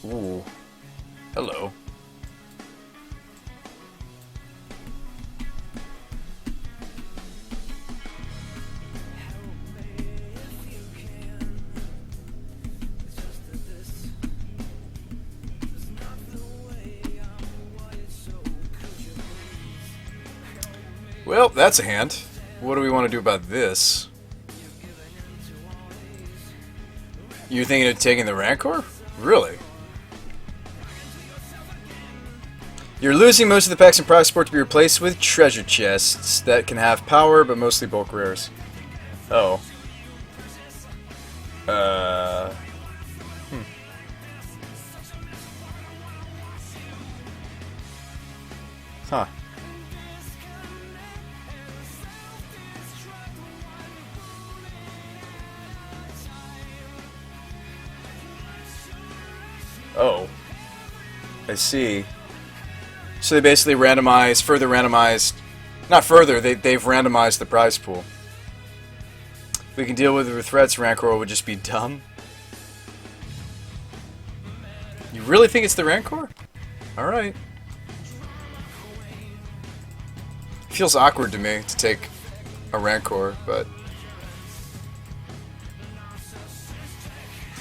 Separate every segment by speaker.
Speaker 1: Ooh. Hello. Well, that's a hand. What do we want to do about this? You're thinking of taking the Rancor? Really? You're losing most of the packs in prize support to be replaced with treasure chests that can have power, but mostly bulk rares. Oh. Hmm. Huh. Oh. I see. So they basically further randomized, not further, they've randomized the prize pool. We can deal with it with threats, Rancor would just be dumb. You really think it's the Rancor? Alright. Feels awkward to me to take a Rancor, but...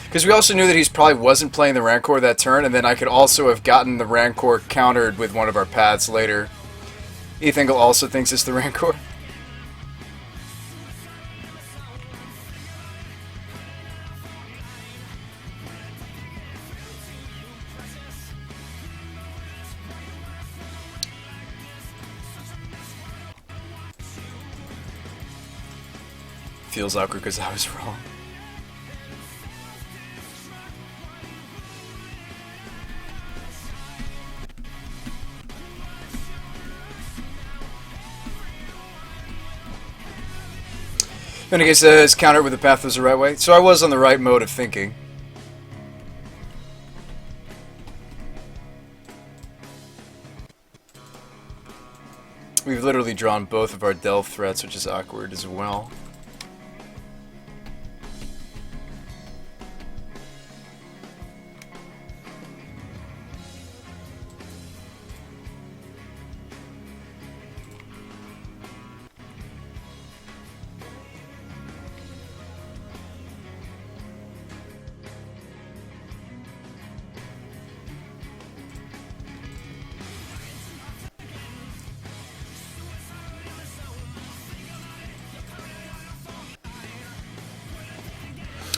Speaker 1: Because we also knew that he probably wasn't playing the Rancor that turn, and then I could also have gotten the Rancor countered with one of our paths later. Ethan also thinks it's the Rancor. Feels awkward because I was wrong. Renegade says, counter it with the path was the right way. So I was on the right mode of thinking. We've literally drawn both of our delve threats, which is awkward as well.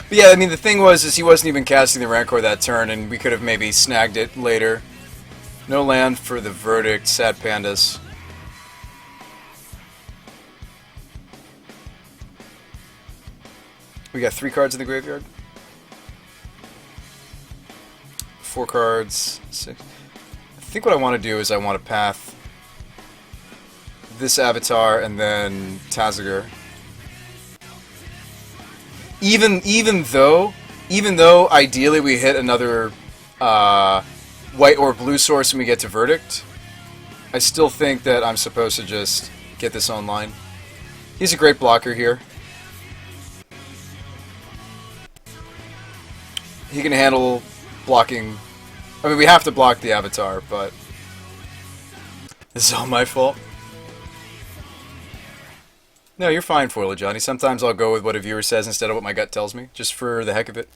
Speaker 1: But yeah, I mean, the thing was, is he wasn't even casting the Rancor that turn, and we could have maybe snagged it later. No land for the verdict, sad pandas. We got 3 cards in the graveyard. 4 cards, 6. I think what I want to do is I want to path this Avatar and then Tazagar. Even though ideally we hit another white or blue source when we get to Verdict, I still think that I'm supposed to just get this online. He's a great blocker here. He can handle blocking. I mean, we have to block the Avatar, but this is all my fault. No, you're fine, Foiler Johnny. Sometimes I'll go with what a viewer says instead of what my gut tells me, just for the heck of it.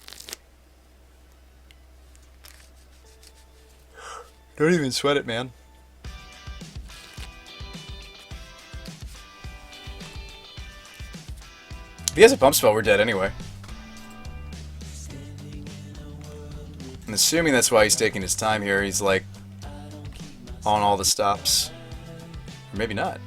Speaker 1: Don't even sweat it, man. If he has a bump spell, we're dead anyway. I'm assuming that's why he's taking his time here. He's like on all the stops. Or maybe not.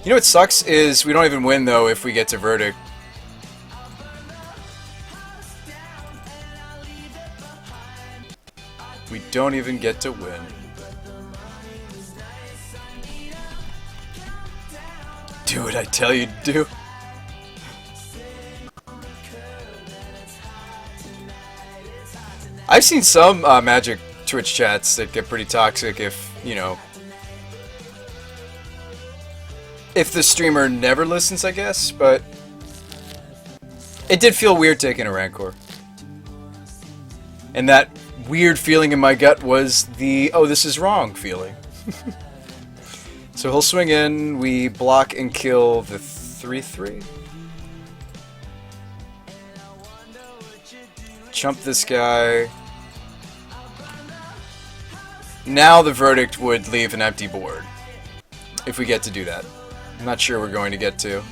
Speaker 1: You know what sucks is we don't even win, though, if we get to Verdict. We don't even get to win. Do what I tell you to do. I've seen some Magic Twitch chats that get pretty toxic if, you know... If the streamer never listens, I guess, but it did feel weird taking a Rancor. And that weird feeling in my gut was the, oh, this is wrong feeling. So he'll swing in, we block and kill the 3/3. Chump this guy. Now the verdict would leave an empty board. If we get to do that. I'm not sure we're going to get to.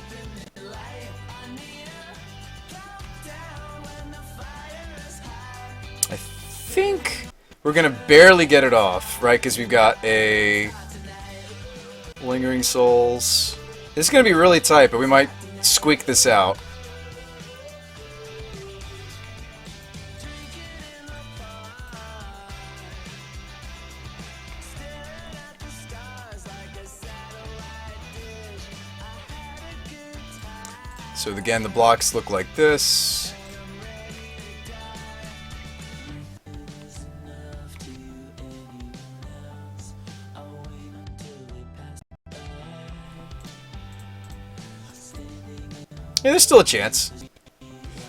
Speaker 1: I think we're going to barely get it off, right? Because we've got a Lingering Souls. This is going to be really tight, but we might squeak this out. So again, the blocks look like this. Yeah, there's still a chance.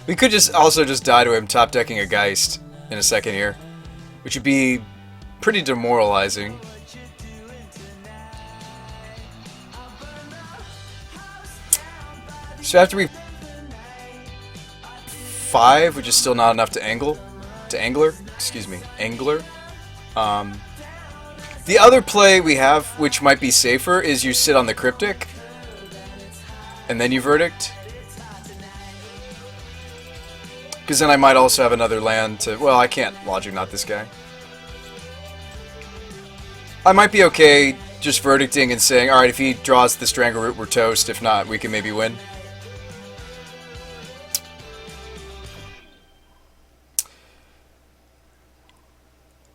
Speaker 1: We could just also just die to him top decking a Geist in a second here, which would be pretty demoralizing. So after we 5, which is still not enough to angler. The other play we have, which might be safer, is you sit on the Cryptic, and then you verdict. Because then I might also have another land to... Well, I can't Logic Knot this guy. I might be okay just verdicting and saying, alright, if he draws the Strangleroot, we're toast. If not, we can maybe win.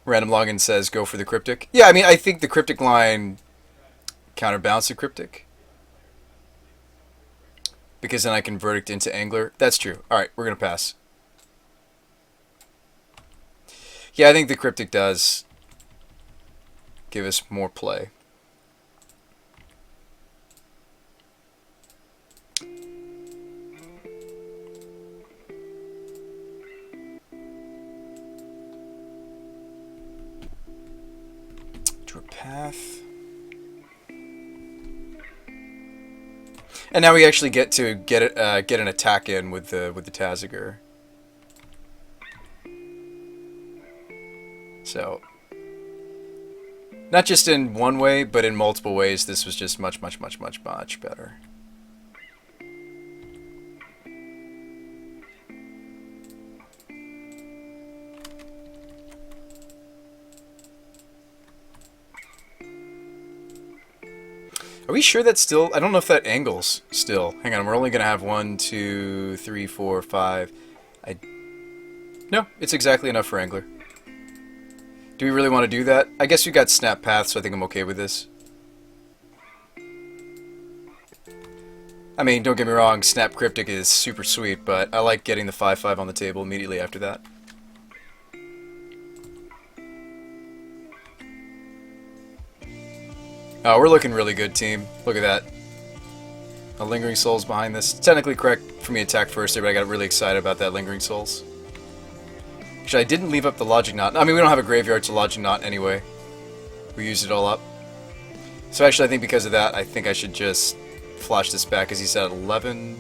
Speaker 1: Random Login says, go for the Cryptic. Yeah, I mean, I think the Cryptic line counterbalance the Cryptic. Because then I can verdict into Angler. That's true. Alright, we're going to pass. Yeah, I think the Cryptic does give us more play. Draw path. And now we actually get to get an attack in with the Taziger. So, not just in one way, but in multiple ways, this was just much better. Are we sure that's still... I don't know if that angles still. Hang on, we're only going to have 1, 2, 3, 4, 5. No, it's exactly enough for Angler. Do we really want to do that? I guess we got Snap Path, so I think I'm okay with this. I mean, don't get me wrong, Snap Cryptic is super sweet, but I like getting the 5/5 on the table immediately after that. Oh, we're looking really good, team. Look at that. A Lingering Souls behind this. Technically correct for me to attack first there, but I got really excited about that Lingering Souls. Actually, I didn't leave up the Logic Knot. I mean, we don't have a graveyard to Logic Knot anyway. We used it all up. So actually, I think because of that, I think I should just flash this back, because he's at 11.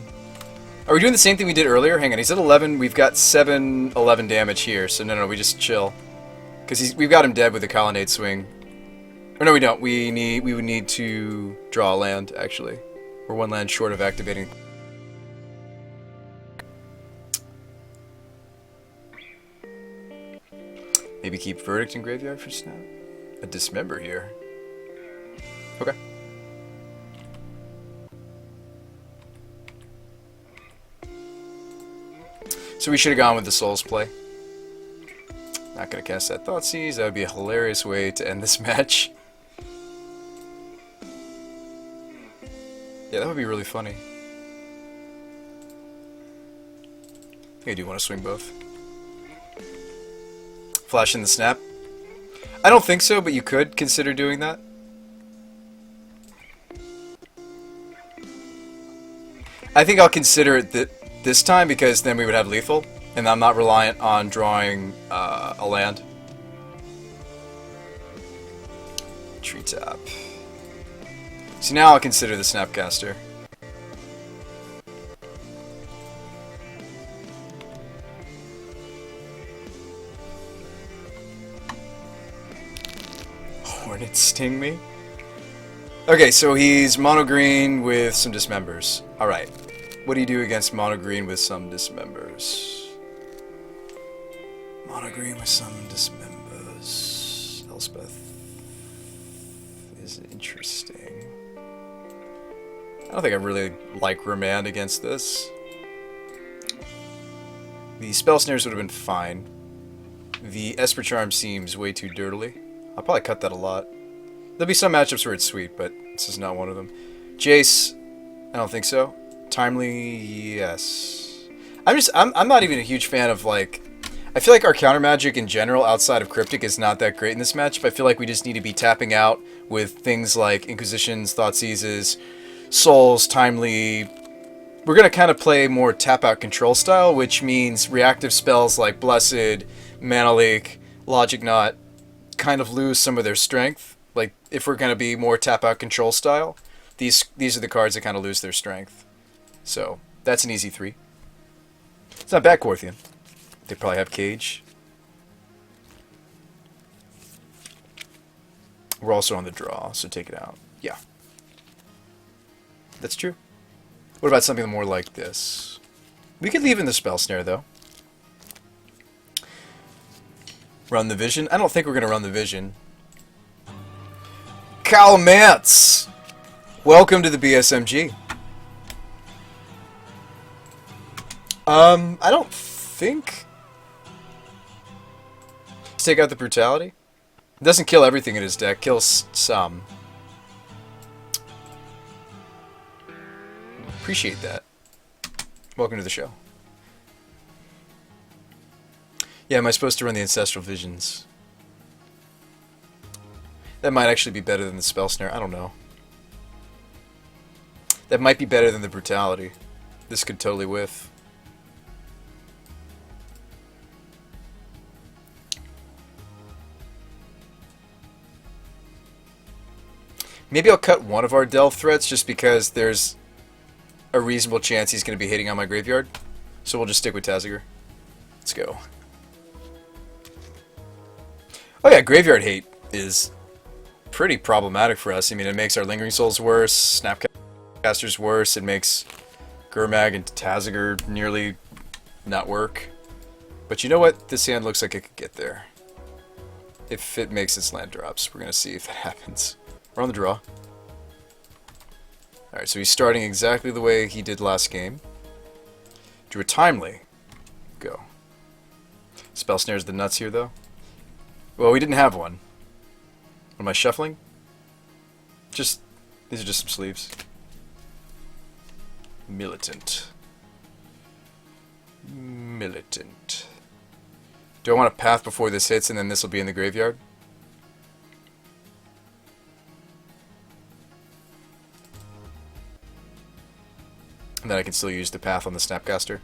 Speaker 1: Are we doing the same thing we did earlier? Hang on, he's at 11. We've got 11 damage here, so no, we just chill. Because we've got him dead with the Colonnade Swing. Or no, we don't. We would need to draw a land, actually. We're 1 land short of activating. Maybe keep Verdict in graveyard for Snap? A Dismember here. Okay. So we should have gone with the Souls play. Not gonna cast that Thoughtseize. That would be a hilarious way to end this match. Yeah, that would be really funny. I think I do want to swing both. Flash in the Snap. I don't think so, but you could consider doing that. I think I'll consider it this time because then we would have lethal, and I'm not reliant on drawing a land. Tree tap. So now I'll consider the Snapcaster. Hornets sting me? Okay, so he's mono green with some dismembers. Alright. What do you do against mono green with some dismembers? Mono green with some dismembers. Elspeth is interesting. I don't think I really like Remand against this. The Spell Snares would have been fine. The Esper Charm seems way too dirtily. I'll probably cut that a lot. There'll be some matchups where it's sweet, but this is not one of them. Jace, I don't think so. Timely, yes. I'm not even a huge fan of, like... I feel like our counter magic in general, outside of Cryptic, is not that great in this match, but I feel like we just need to be tapping out with things like Inquisitions, Thoughtseizes, Souls, Timely. We're going to kind of play more tap-out control style, which means reactive spells like Blessed, Mana Leak, Logic Knot kind of lose some of their strength. Like, if we're going to be more tap-out control style, these are the cards that kind of lose their strength. So, that's an easy 3. It's not bad, Corthian. They probably have Cage. We're also on the draw, so take it out. Yeah. That's true. What about something more like this? We could leave in the Spell Snare, though. Run the Vision? I don't think we're going to run the Vision. Calmance! Welcome to the BSMG. I don't think... Let's take out the Brutality. It doesn't kill everything in his deck, kills some. Appreciate that. Welcome to the show. Yeah, am I supposed to run the Ancestral Visions? That might actually be better than the Spell Snare. I don't know. That might be better than the Brutality. This could totally whiff. Maybe I'll cut one of our Delve threats just because there's a reasonable chance he's going to be hitting on my graveyard. So we'll just stick with Taziger. Let's go. Oh yeah, Graveyard Hate is pretty problematic for us. I mean, it makes our Lingering Souls worse, Snapcasters worse, it makes Gurmag and Taziger nearly not work. But you know what? This hand looks like it could get there. If it makes its land drops. We're going to see if that happens. We're on the draw. Alright, so he's starting exactly the way he did last game. Drew a Timely. Go. Spell Snare's the nuts here, though. Well, we didn't have one. What am I shuffling? These are just some sleeves. Militant. Militant. Do I want a path before this hits and then this will be in the graveyard? And then I can still use the path on the Snapcaster.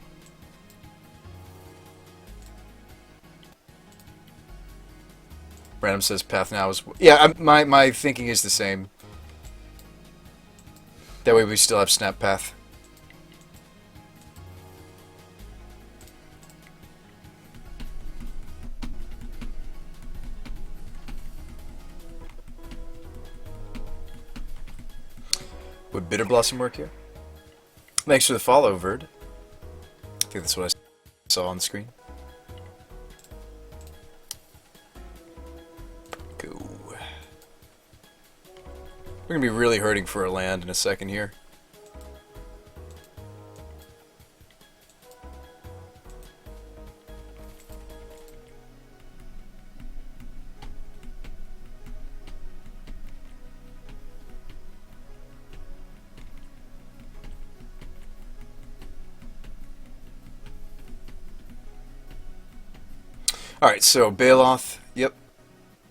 Speaker 1: Random says path now is... Yeah, my thinking is the same. That way we still have Snap Path. Would Bitter Blossom work here? Thanks for the follow, Verd. I think that's what I saw on the screen. Go. We're going to be really hurting for a land in a second here. Alright, so Baloth, yep.